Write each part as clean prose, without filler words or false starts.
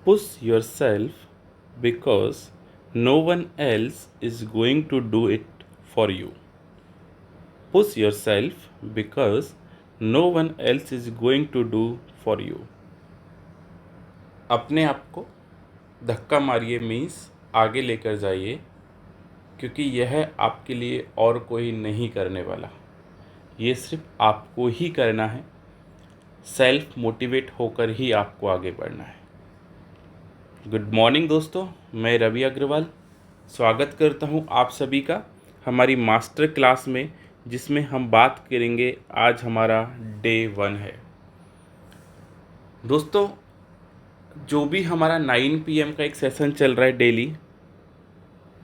Push yourself because no one else is going to do it for you. Push yourself because no one else is going to do for you. अपने आप को धक्का मारिए means आगे लेकर जाइए, क्योंकि यह आपके लिए और कोई नहीं करने वाला, ये सिर्फ आपको ही करना है। सेल्फ मोटिवेट होकर ही आपको आगे बढ़ना है। गुड मॉर्निंग दोस्तों, मैं रवि अग्रवाल स्वागत करता हूं आप सभी का हमारी मास्टर क्लास में, जिसमें हम बात करेंगे। आज हमारा डे 1 है दोस्तों। जो भी हमारा 9 PM का एक सेशन चल रहा है डेली,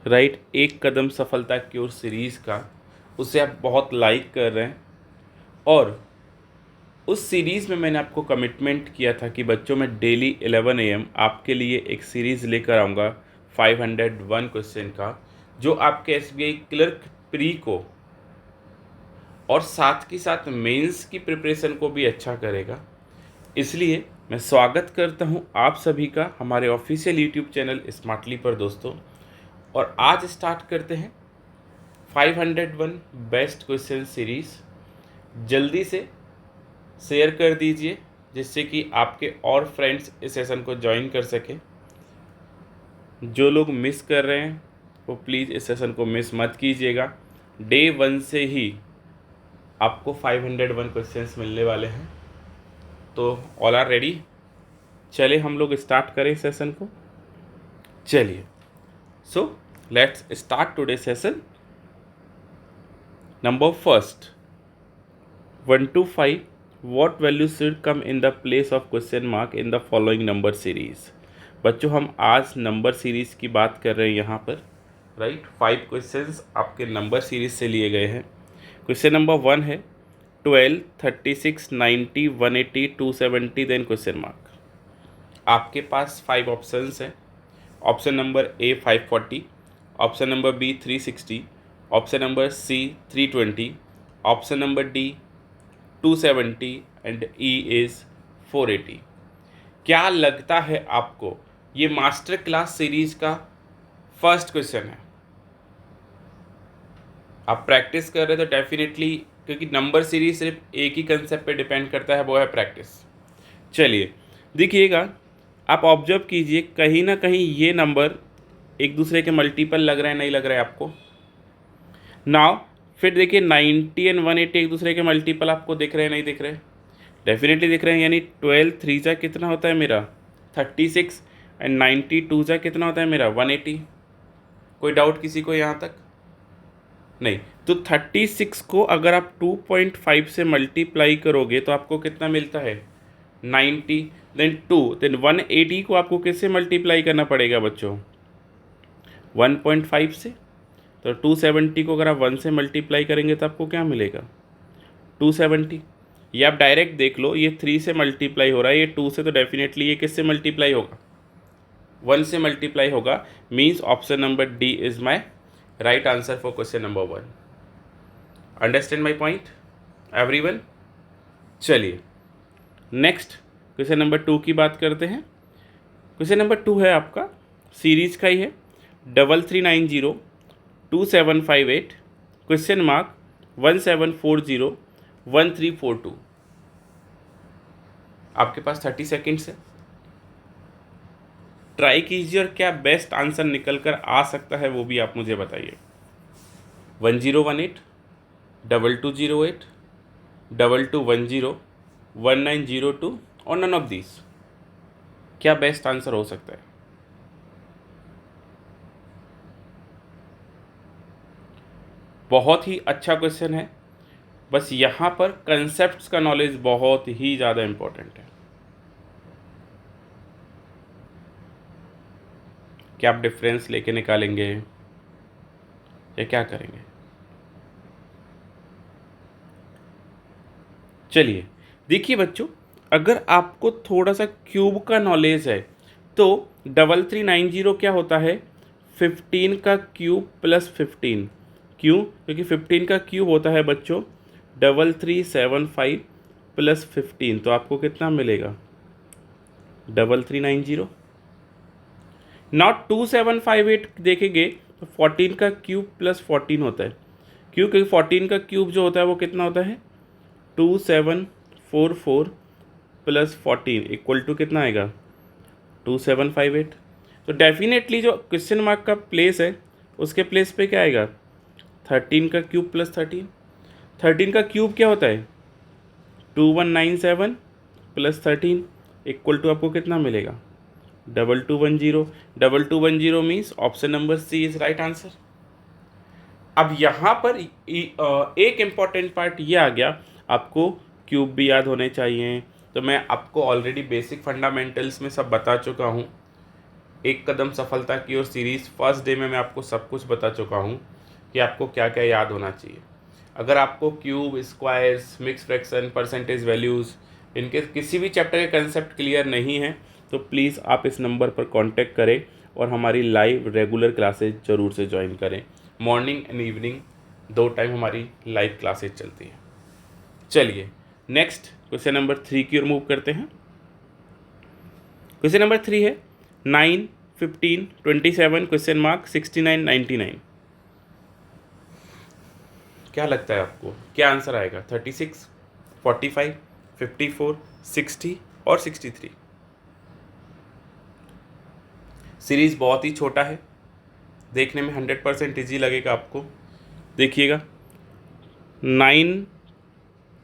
राइट, एक कदम सफलता की ओर सीरीज़ का, उसे आप बहुत लाइक कर रहे हैं। और उस सीरीज़ में मैंने आपको कमिटमेंट किया था कि बच्चों मैं डेली 11 AM आपके लिए एक सीरीज़ लेकर आऊँगा 501 क्वेश्चन का, जो आपके SBI क्लर्क प्री को और साथ के साथ मेंस की प्रिपरेशन को भी अच्छा करेगा। इसलिए मैं स्वागत करता हूं आप सभी का हमारे ऑफिशियल यूट्यूब चैनल स्मार्टली पर दोस्तों। और आज स्टार्ट करते हैं 501 बेस्ट क्वेश्चन सीरीज़। जल्दी से शेयर कर दीजिए जिससे कि आपके और फ्रेंड्स इस सेशन को ज्वाइन कर सकें। जो लोग मिस कर रहे हैं वो प्लीज़ इस सेशन को मिस मत कीजिएगा। डे 1 से ही आपको 501 क्वेश्चंस मिलने वाले हैं। तो ऑल आर रेडी? चले हम लोग स्टार्ट करें सेशन को। चलिए, so let's start today session. Number first, 1 to 5 what value should come in the place of question mark in the following number series। बच्चों हम आज नंबर सीरीज़ की बात कर रहे हैं यहाँ पर, राइट। 5 क्वेश्चंस आपके नंबर सीरीज से लिए गए हैं। क्वेश्चन नंबर 1 है 12, 36, 90, 180, 270 देन क्वेश्चन मार्क। आपके पास 5 ऑप्शंस हैं। Option number A 540, option number B 360, option number C 320, option number D 270 and E is 480। क्या लगता है आपको ये मास्टर क्लास सीरीज का फर्स्ट क्वेश्चन है? आप प्रैक्टिस कर रहे हो तो डेफिनेटली, क्योंकि नंबर सीरीज सिर्फ एक ही कंसेप्ट पे डिपेंड करता है, वो है प्रैक्टिस। चलिए देखिएगा, आप ऑब्जर्व कीजिए, कहीं ना कहीं ये नंबर एक दूसरे के मल्टीपल लग रहे हैं, नहीं लग रहे हैं आपको? नाउ फिर देखिए 90 एंड 180 एक दूसरे के मल्टीपल आपको दिख रहे हैं, नहीं दिख रहे? डेफिनेटली दिख रहे हैं। यानी 12 3 जा कितना होता है मेरा 36 एंड 92 जा कितना होता है मेरा 180। कोई डाउट किसी को यहाँ तक? नहीं। तो 36 को अगर आप 2.5 से मल्टीप्लाई करोगे तो आपको कितना मिलता है 90, देन 2, देन 180 को आपको किससे मल्टीप्लाई करना पड़ेगा बच्चों 1.5 से। तो 270 को अगर आप 1 से मल्टीप्लाई करेंगे तो आपको क्या मिलेगा 270। ये आप डायरेक्ट देख लो, ये 3 से मल्टीप्लाई हो रहा है, ये 2 से, तो डेफिनेटली ये किससे मल्टीप्लाई होगा 1 से मल्टीप्लाई होगा। Means option number D is my right answer for question number 1। Understand my point everyone? चलिए नेक्स्ट क्वेश्चन नंबर 2 की बात करते हैं। क्वेश्चन नंबर 2 है आपका सीरीज का ही है, 3390 2758 क्वेश्चन मार्क 1740 1342। आपके पास 30 सेकेंड्स है, ट्राई कीजिए और क्या बेस्ट आंसर निकल कर आ सकता है वो भी आप मुझे बताइए। 1018, 2208, 2210, 1902 और नन ऑफ दीज, क्या बेस्ट आंसर हो सकता है? बहुत ही अच्छा क्वेश्चन है, बस यहाँ पर कंसेप्ट्स का नॉलेज बहुत ही ज़्यादा इम्पोर्टेंट है। क्या आप डिफरेंस लेके निकालेंगे या क्या करेंगे? चलिए देखिए बच्चों, अगर आपको थोड़ा सा क्यूब का नॉलेज है तो 3390 क्या होता है 15 का क्यूब प्लस 15। क्यों? क्योंकि 15 का क्यूब होता है बच्चों 3375 प्लस 15, तो आपको कितना मिलेगा 3390। नॉट 2758 देखेंगे तो 14 का क्यूब प्लस 14 होता है, क्योंकि 14 का क्यूब जो होता है वो कितना होता है 2744 प्लस 14 इक्वल टू कितना आएगा 2758। तो डेफिनेटली जो क्वेश्चन मार्क का प्लेस है उसके प्लेस पे क्या आएगा 13 का क्यूब प्लस 13। 13 का क्यूब क्या होता है 2197 प्लस 13 इक्वल टू आपको कितना मिलेगा 2210। 2210 means option number C is right answer. अब यहाँ पर एक इम्पॉर्टेंट पार्ट ये आ गया, आपको क्यूब भी याद होने चाहिए। तो मैं आपको ऑलरेडी बेसिक फंडामेंटल्स में सब बता चुका हूँ। एक कदम सफलता की ओर सीरीज़ फर्स्ट डे में मैं आपको सब कुछ बता चुका हूँ कि आपको क्या क्या याद होना चाहिए। अगर आपको cube, squares, mix fraction, percentage values, इनके किसी भी चैप्टर के कंसेप्ट क्लियर नहीं है तो प्लीज़ आप इस नंबर पर कांटेक्ट करें और हमारी लाइव रेगुलर क्लासेज ज़रूर से ज्वाइन करें। मॉर्निंग एंड इवनिंग 2 टाइम हमारी लाइव क्लासेज चलती हैं। चलिए नेक्स्ट क्वेश्चन नंबर 3 की ओर मूव करते हैं। क्वेश्चन नंबर 3 है 9, 15, 27 क्वेश्चन मार्क 69, 99। क्या लगता है आपको क्या आंसर आएगा 36, 45, 54, 60 और 63। सीरीज़ बहुत ही छोटा है, देखने में 100% ईजी लगेगा आपको। देखिएगा 9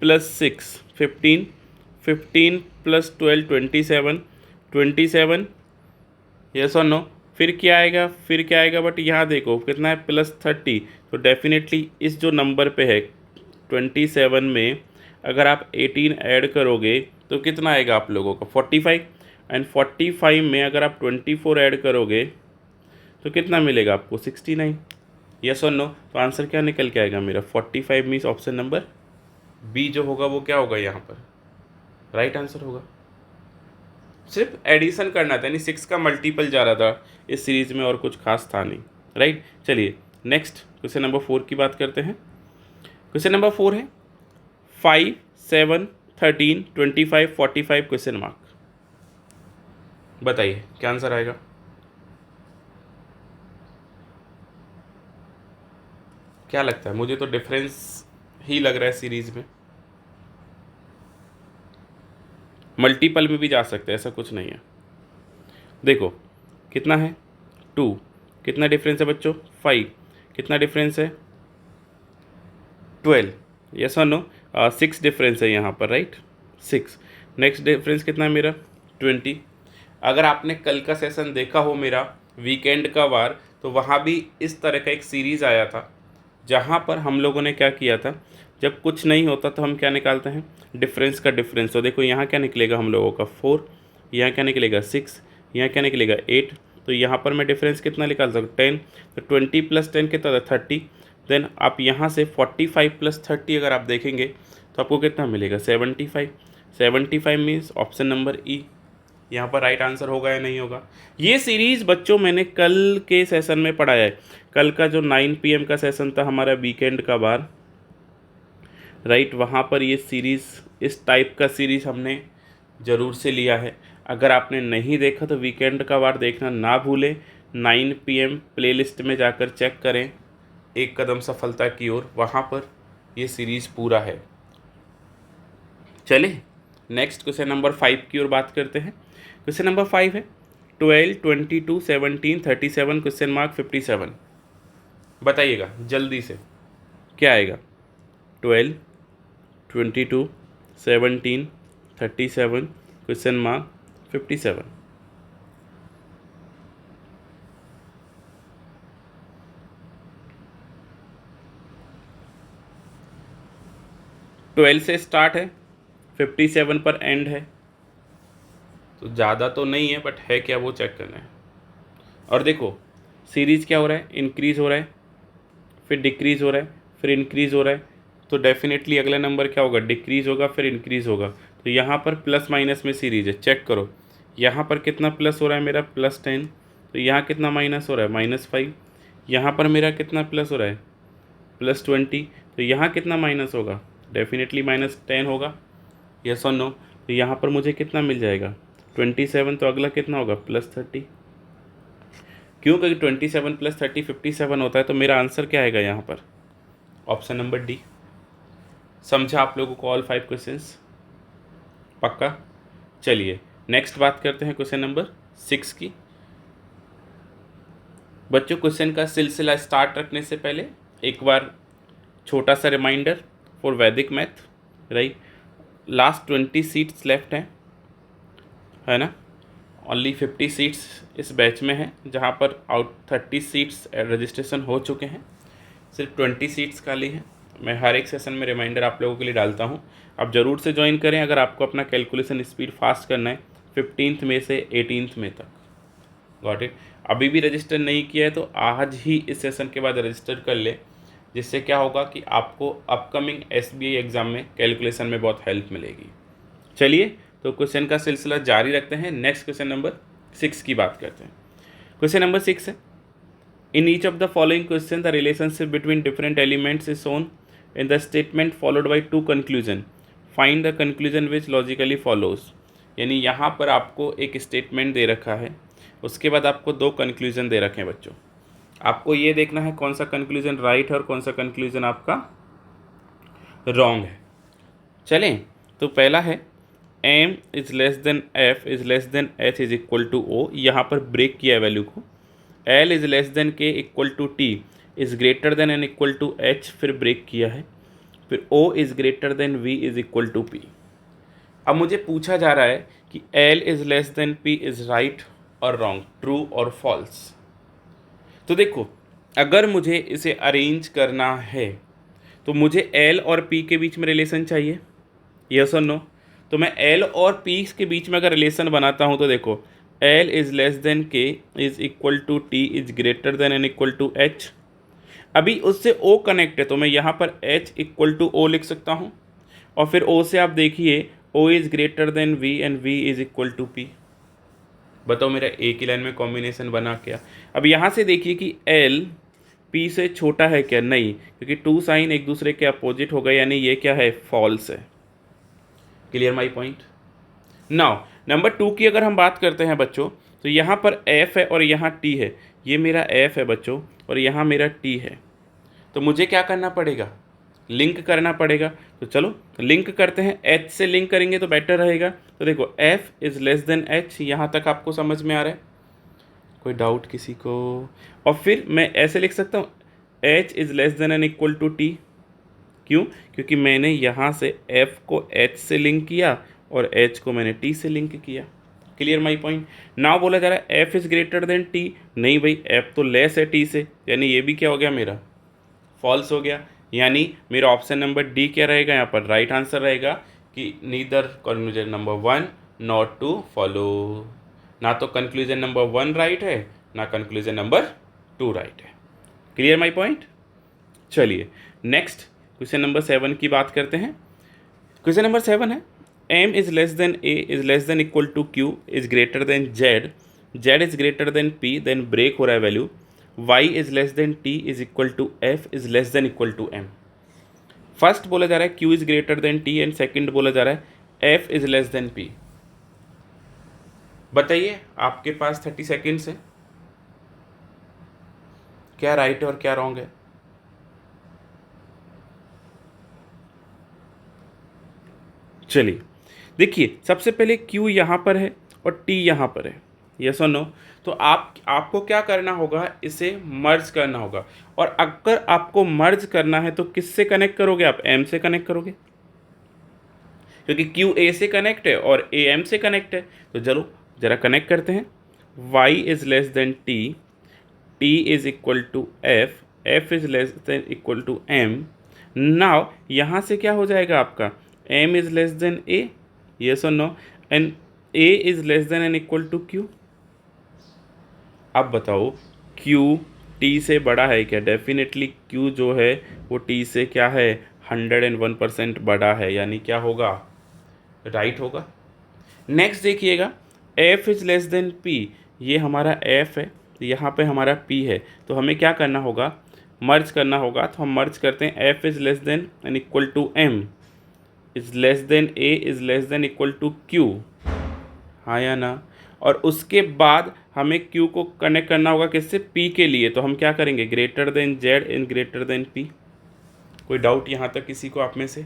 प्लस 6 15, 15 प्लस 12 27, 27 यस और नो, फिर क्या आएगा बट यहाँ देखो कितना है प्लस 30। तो डेफिनेटली इस जो नंबर पे है 27 में अगर आप 18 ऐड करोगे तो कितना आएगा आप लोगों का 45, एंड 45 में अगर आप 24 ऐड करोगे तो कितना मिलेगा आपको 69। यस और नो, तो आंसर क्या निकल के आएगा मेरा 45 मीन्स ऑप्शन नंबर बी जो होगा वो क्या होगा यहाँ पर राइट आंसर होगा। सिर्फ एडिशन करना था, यानी 6 का मल्टीपल जा रहा था इस सीरीज़ में और कुछ खास था नहीं, राइट। चलिए नेक्स्ट क्वेश्चन नंबर 4 की बात करते हैं। क्वेश्चन नंबर 4 है 5, 7, 13, 25, 45 क्वेश्चन मार्क। बताइए क्या आंसर आएगा। क्या लगता है, मुझे तो डिफरेंस ही लग रहा है सीरीज़ में। मल्टीपल में भी जा सकते हैं, ऐसा कुछ नहीं है। देखो कितना है 2, कितना डिफरेंस है बच्चों 5, कितना डिफरेंस है 12, यस और नो 6 डिफरेंस है यहाँ पर राइट 6। नेक्स्ट डिफरेंस कितना है मेरा 20। अगर आपने कल का सेशन देखा हो मेरा वीकेंड का वार, तो वहाँ भी इस तरह का एक सीरीज़ आया था जहाँ पर हम लोगों ने क्या किया था, जब कुछ नहीं होता तो हम क्या निकालते हैं डिफरेंस का डिफरेंस। तो देखो यहाँ क्या निकलेगा हम लोगों का 4, यहाँ क्या निकलेगा 6, यहाँ क्या निकलेगा 8। तो यहाँ पर मैं डिफरेंस कितना निकाल सकता हूँ 10। तो 20 प्लस 10 कितना था 30। देन आप यहाँ से 45 प्लस 30 अगर आप देखेंगे तो आपको कितना मिलेगा 75। 75 मीन्स ऑप्शन नंबर ई यहाँ पर राइट आंसर होगा या नहीं होगा। ये सीरीज़ बच्चों मैंने कल के सेशन में पढ़ाया है। कल का जो 9 PM का सेशन था हमारा वीकेंड का बार राइट, वहाँ पर ये सीरीज़ इस टाइप का सीरीज़ हमने ज़रूर से लिया है। अगर आपने नहीं देखा तो वीकेंड का बार देखना ना भूलें। 9 PM प्लेलिस्ट में जाकर चेक करें एक कदम सफलता की ओर, वहाँ पर ये सीरीज़ पूरा है। चले नेक्स्ट क्वेश्चन नंबर 5 की ओर बात करते हैं। क्वेश्चन नंबर 5 है 12, 22, 17, 37 क्वेश्चन मार्क 57। बताइएगा जल्दी से क्या आएगा 12, 22, 17, 37 क्वेश्चन मार्क 57। ट्वेल्व से स्टार्ट है 57 पर एंड है, तो ज़्यादा तो नहीं है बट है क्या वो चेक करना है। और देखो सीरीज़ क्या हो रहा है इंक्रीज़ हो रहा है, फिर डिक्रीज़ हो रहा है, फिर इंक्रीज़ हो रहा है। तो डेफिनेटली अगला नंबर क्या होगा डिक्रीज़ होगा फिर इंक्रीज़ होगा। तो यहाँ पर प्लस माइनस में सीरीज़ है, चेक करो यहाँ पर कितना प्लस हो रहा है मेरा +10, तो यहाँ कितना माइनस हो रहा है -5। यहाँ पर मेरा कितना प्लस हो रहा है +20, तो यहाँ कितना माइनस होगा डेफिनेटली -10 होगा, यस और नो। तो यहाँ पर मुझे कितना मिल जाएगा 27, तो अगला कितना होगा +30। क्यों? क्योंकि 27 + 30 57 होता है। तो मेरा आंसर क्या आएगा यहाँ पर? Option number D. समझा आप लोगों को ऑल 5 क्वेश्चंस? पक्का? चलिए नेक्स्ट बात करते हैं क्वेश्चन नंबर 6 की। बच्चों क्वेश्चन का सिलसिला स्टार्ट रखने से पहले एक बार छोटा सा रिमाइंडर फॉर वैदिक math, right? Last 20 seats left हैं, है ना? ओनली 50 सीट्स इस बैच में हैं, जहाँ पर आउट 30 सीट्स रजिस्ट्रेशन हो चुके हैं, सिर्फ 20 सीट्स खाली हैं। मैं हर एक सेशन में रिमाइंडर आप लोगों के लिए डालता हूँ, आप ज़रूर से ज्वाइन करें अगर आपको अपना कैलकुलेशन स्पीड फास्ट करना है 15 मई से 18 मई तक। Got it? अभी भी रजिस्टर नहीं किया है तो आज ही इस सेशन के बाद रजिस्टर कर ले, जिससे क्या होगा कि आपको अपकमिंग SBI एग्ज़ाम में कैलकुलेशन में बहुत हेल्प मिलेगी। चलिए तो क्वेश्चन का सिलसिला जारी रखते हैं। नेक्स्ट क्वेश्चन नंबर 6 की बात करते हैं। क्वेश्चन नंबर 6 है, in each of the following question the relationship between different elements is shown in the statement followed by 2 conclusion, find the conclusion which logically follows. यानी यहाँ पर आपको एक स्टेटमेंट दे रखा है, उसके बाद आपको 2 कंक्लूजन दे रखे हैं बच्चों। आपको ये देखना है कौन सा कंक्लूजन राइट है और कौन सा कंक्लूजन आपका रॉन्ग है। चलें तो पहला है m is less than f is less than h is equal to o। यहाँ पर ब्रेक किया है वैल्यू को। l is less than k equal to t is greater than and equal to h, फिर ब्रेक किया है। फिर o is greater than v is equal to p। अब मुझे पूछा जा रहा है कि l is less than p is right और रॉन्ग, ट्रू और फॉल्स। तो देखो, अगर मुझे इसे अरेंज करना है तो मुझे L और P के बीच में रिलेशन चाहिए, यस और नो? तो मैं L और P के बीच में अगर रिलेशन बनाता हूँ तो देखो, L is less than K is equal to T is greater than and equal to H। अभी उससे O कनेक्ट है तो मैं यहाँ पर H इक्वल टू O लिख सकता हूँ, और फिर O से आप देखिए O is greater than V एंड V is equal to P। बताओ मेरा एक ही लाइन में कॉम्बिनेशन बना क्या? अब यहाँ से देखिए कि L P से छोटा है क्या? नहीं, क्योंकि 2 साइन एक दूसरे के अपोजिट हो गए, यानी ये क्या है? फॉल्स है। Clear my point? Now number 2 की अगर हम बात करते हैं बच्चों, तो यहाँ पर F है और यहाँ T है। ये मेरा F है बच्चों और यहाँ मेरा T है। तो मुझे क्या करना पड़ेगा? लिंक करना पड़ेगा। तो चलो लिंक करते हैं, H से लिंक करेंगे तो बेटर रहेगा। तो देखो F is less than H, यहाँ तक आपको समझ में आ रहा है? कोई डाउट किसी को? और फिर मैं ऐसे लिख सकता हूँ H is less than and equal to T। क्यों? क्योंकि मैंने यहाँ से F को H से लिंक किया और H को मैंने T से लिंक किया। Clear my point? नाउ बोला जा रहा है F is greater than T। नहीं भाई, F तो लेस है T से, यानी ये भी क्या हो गया? मेरा फॉल्स हो गया। यानी मेरा ऑप्शन नंबर डी क्या रहेगा यहाँ पर? राइट आंसर रहेगा कि neither conclusion number 1 not two follow. ना तो कंक्लूजन नंबर 1 राइट है, ना कंक्लूजन नंबर 2 राइट है। Clear my point? चलिए नेक्स्ट क्वेश्चन नंबर 7 की बात करते हैं। क्वेश्चन नंबर 7 है, m is less than a is less than equal to q is greater than z, z is greater than p, then break हो रहा है value y is less than t is equal to f is less than equal to m। First बोला जा रहा है q is greater than t and second बोला जा रहा है f is less than p। बताइए, आपके पास 30 सेकेंड्स है, क्या राइट है और क्या रॉन्ग है? चलिए देखिए, सबसे पहले Q यहाँ पर है और T यहाँ पर है, यस और नो? तो आपको क्या करना होगा? इसे मर्ज करना होगा। और अगर आपको मर्ज करना है तो किससे कनेक्ट करोगे? आप M से कनेक्ट करोगे, क्योंकि Q A से कनेक्ट है और A M से कनेक्ट है। तो चलो ज़रा कनेक्ट करते हैं। Y is less than T, T is equal to F, F is less than equal to M। Now यहाँ से क्या हो जाएगा आपका? M is less than A, yes और no? And A is less than and equal to Q। अब बताओ Q T से बड़ा है क्या? डेफिनेटली Q जो है वो T से क्या है? 101% बड़ा है, यानी क्या होगा? राइट होगा। नेक्स्ट देखिएगा, F is less than P, ये हमारा F है, यहाँ पे हमारा P है। तो हमें क्या करना होगा? मर्ज करना होगा। तो हम मर्ज करते हैं, F is less than and equal to M is less than A is less than equal to Q, हाँ या ना? और उसके बाद हमें Q को कनेक्ट करना होगा किससे, P के लिए। तो हम क्या करेंगे, greater than Z in greater than P। कोई डाउट यहाँ तक किसी को आप में से?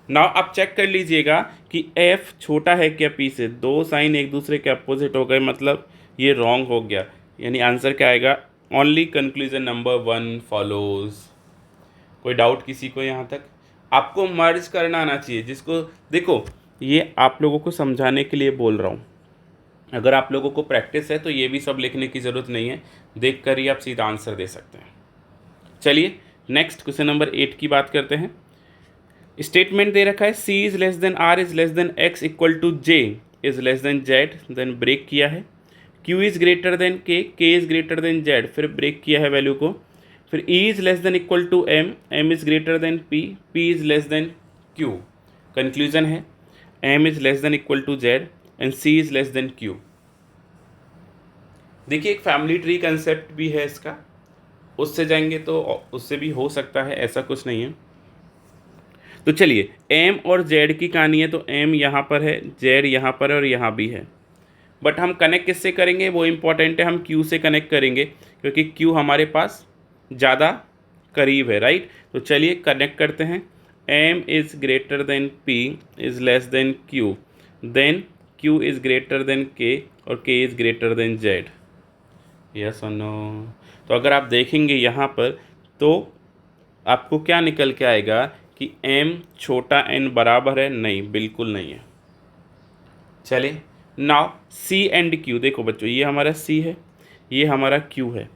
नाउ आप चेक कर लीजिएगा कि F छोटा है क्या P से। दो साइन एक दूसरे के अपोजिट हो गए, मतलब ये रॉन्ग हो गया। यानी आंसर क्या आएगा, ओनली कंक्लूजन नंबर 1 फॉलोज। कोई डाउट किसी को यहाँ तक? आपको मर्ज करना आना चाहिए, जिसको देखो ये आप लोगों को समझाने के लिए बोल रहा हूँ। अगर आप लोगों को प्रैक्टिस है तो ये भी सब लिखने की ज़रूरत नहीं है, देख कर ही आप सीधा आंसर दे सकते हैं। चलिए नेक्स्ट क्वेश्चन नंबर 8 की बात करते हैं। स्टेटमेंट दे रखा है C is less than R is less than X equal to J is less than Z, then break किया है। Q is greater than K is greater than Z, फिर break किया है वैल्यू को। फिर E is less than equal to M is greater than P is less than Q। Conclusion है M is less than equal to Z and C is less than Q। देखिए एक family tree concept भी है इसका, उससे जाएंगे तो उससे भी हो सकता है, ऐसा कुछ नहीं है। तो चलिए M और Z की कहानी है, तो M यहाँ पर है, Z यहाँ पर है और यहाँ भी है। बट हम कनेक्ट किससे करेंगे वो इम्पॉर्टेंट है, हम Q से कनेक्ट करेंगे क्योंकि Q हमारे पास ज़्यादा करीब है, राइट। तो चलिए कनेक्ट करते हैं। M is greater than P is less than Q, then Q is greater than K और K is greater than Z। Yes और नो? तो अगर आप देखेंगे यहाँ पर तो आपको क्या निकल के आएगा कि M छोटा n बराबर है, नहीं बिल्कुल नहीं है। चले नाउ C एंड Q, देखो बच्चों ये हमारा C है, ये हमारा Q है,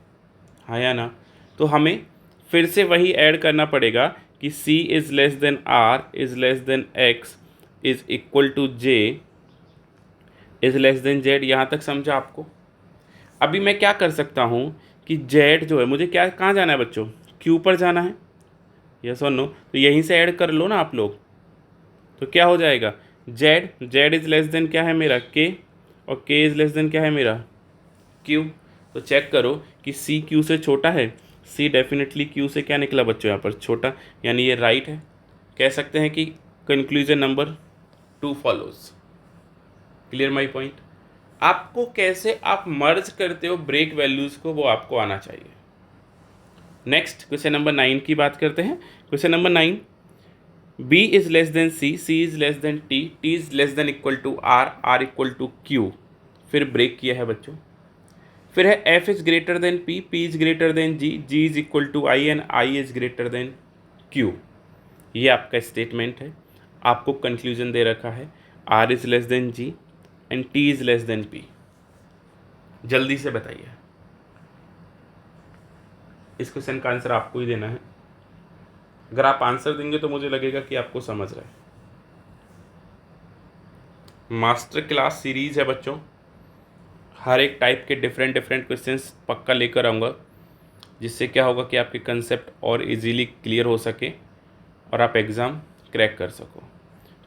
हाँ या ना। तो हमें फिर से वही ऐड करना पड़ेगा कि C is less than R is less than X is equal to J is less than Z। यहाँ तक समझा आपको? अभी मैं क्या कर सकता हूँ कि Z जो है, मुझे क्या कहाँ जाना है बच्चों, Q पर जाना है, यस और नो। तो यहीं से ऐड कर लो ना आप लोग। तो क्या हो जाएगा, Z इज़ लेस देन क्या है मेरा K और K इज़ लेस देन क्या है मेरा Q। तो चेक करो कि C Q से छोटा है, C डेफिनेटली Q से क्या निकला बच्चों यहाँ पर, छोटा, यानी ये राइट है। कह सकते हैं कि conclusion number 2 follows. Clear my point? आपको कैसे आप मर्ज करते हो ब्रेक वैल्यूज़ को, वो आपको आना चाहिए। नेक्स्ट क्वेश्चन नंबर 9 की बात करते हैं। Question number 9, B is less than C is less than T is less than equal to R equal to Q, फिर ब्रेक किया है बच्चों। फिर है F is greater than P is greater than G is equal to I and I is greater than Q। ये आपका statement है, आपको कंक्लूजन दे रखा है R is less then G and T is less than P। जल्दी से बताइए, इस क्वेश्चन का आंसर आपको ही देना है। अगर आप आंसर देंगे तो मुझे लगेगा कि आपको समझ रहा है। मास्टर क्लास सीरीज है बच्चों, हर एक टाइप के डिफरेंट क्वेश्चंस पक्का लेकर आऊँगा, जिससे क्या होगा कि आपके कंसेप्ट और इजीली क्लियर हो सके और आप एग्ज़ाम क्रैक कर सको।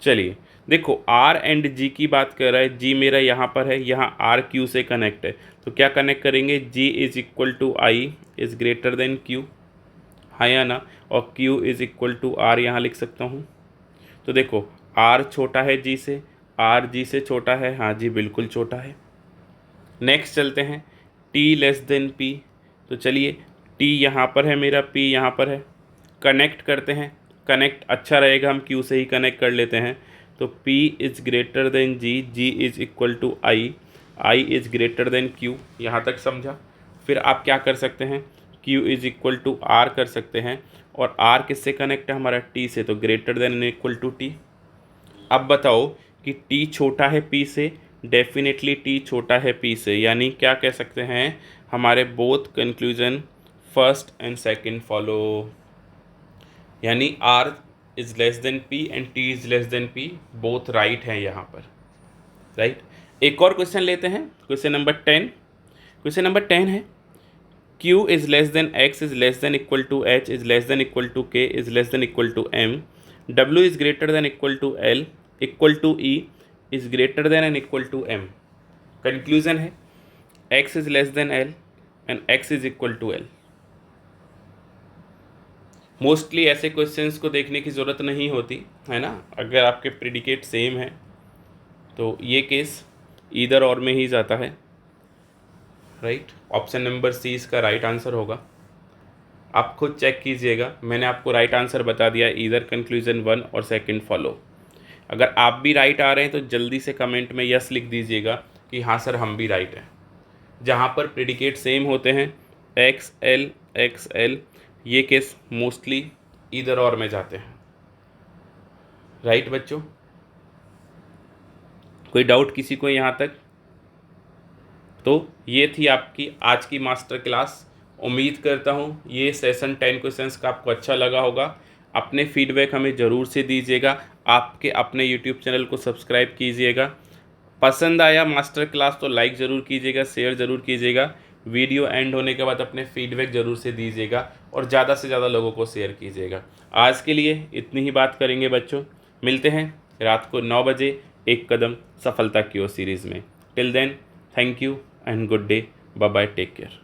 चलिए देखो R एंड G की बात कर रहा है, G मेरा यहाँ पर है, यहाँ R Q से कनेक्ट है, तो क्या कनेक्ट करेंगे, G is equal to I is greater than Q, हाँ या ना, और Q is equal to R यहाँ लिख सकता हूँ। तो देखो R छोटा है G से, R G से छोटा है, हाँ जी बिल्कुल छोटा है। नेक्स्ट चलते हैं, T लेस देन P, तो चलिए T यहाँ पर है मेरा, P यहाँ पर है, कनेक्ट करते हैं। कनेक्ट अच्छा रहेगा, हम Q से ही कनेक्ट कर लेते हैं। तो P is greater than G is equal to I is greater than Q। यहाँ तक समझा? फिर आप क्या कर सकते हैं, Q is equal to R कर सकते हैं, और R किससे कनेक्ट है हमारा, T से, तो greater than equal to T। अब बताओ कि T छोटा है P से, डेफिनेटली T छोटा है P से, यानी क्या कह सकते हैं, हमारे both conclusion first and second follow, यानी R is less than P and T is less than P, both right हैं यहाँ पर, राइट। एक और क्वेश्चन लेते हैं, क्वेश्चन नंबर 10। क्वेश्चन नंबर 10 है, Q is less than X is less than equal to H is less than equal to K is less than equal to M, W is greater than equal to L equal to E is greater than and equal to M। Conclusion है X is less than L and X is equal to L। Mostly ऐसे questions को देखने की ज़रूरत नहीं होती है ना, अगर आपके प्रेडिकेट सेम है तो ये केस ईदर और में ही जाता है, राइट। ऑप्शन नंबर सी इसका राइट आंसर होगा। आप खुद चेक कीजिएगा, मैंने आपको राइट आंसर बता दिया, ईदर कंक्लूजन 1 और सेकंड फॉलो। अगर आप भी राइट आ रहे हैं तो जल्दी से कमेंट में यस लिख दीजिएगा कि हाँ सर हम भी राइट हैं। जहाँ पर प्रेडिकेट सेम होते हैं एक्स एल ये केस मोस्टली ईदर और में जाते हैं, राइट बच्चों। कोई डाउट किसी को यहाँ तक? तो ये थी आपकी आज की मास्टर क्लास। उम्मीद करता हूँ ये सेशन 10 क्वेश्चंस का आपको अच्छा लगा होगा। अपने फीडबैक हमें ज़रूर से दीजिएगा। आपके अपने यूट्यूब चैनल को सब्सक्राइब कीजिएगा। पसंद आया मास्टर क्लास तो लाइक ज़रूर कीजिएगा, शेयर ज़रूर कीजिएगा। वीडियो एंड होने के बाद अपने फीडबैक ज़रूर से दीजिएगा और ज़्यादा से ज़्यादा लोगों को शेयर कीजिएगा। आज के लिए इतनी ही बात करेंगे बच्चों। मिलते हैं रात को 9 बजे एक कदम सफलता की ओर सीरीज़ में। Till then, thank you and good day, bye bye, take care.